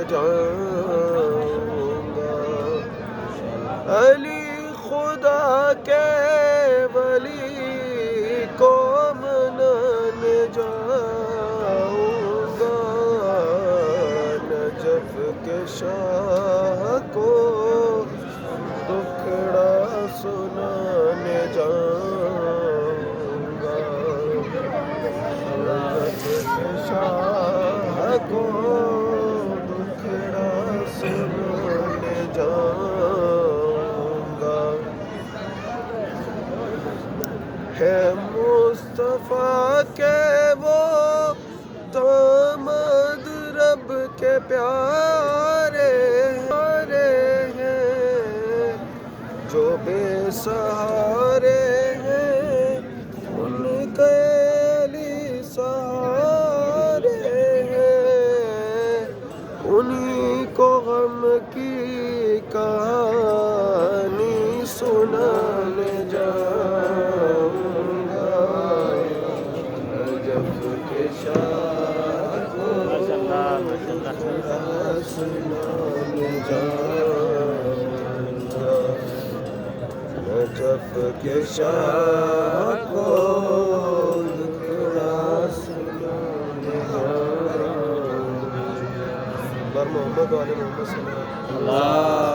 جاؤں گا، علی خدا کے ولی کو منانے جاؤں گا، نجف کے شاہ کو دکھڑا سنانے جاؤں گا، نجف کے شاہ کو دکھڑا سنانے جاؤں گا، ہے مصطفیٰ کے وہ داماد رب کے پیارے ہیں، جو بے سہارے ہیں ان کے علی سہارے ہیں، انہی کو غم کی کہانی سنانے جاؤں گا، نجف کے شاہ کو دکھڑا سنانے جاؤں گا، نجف کے شاہ کو دکھڑا سنانے جاؤں گا، محمد و آل محمد صلی اللہ علیہ وسلم۔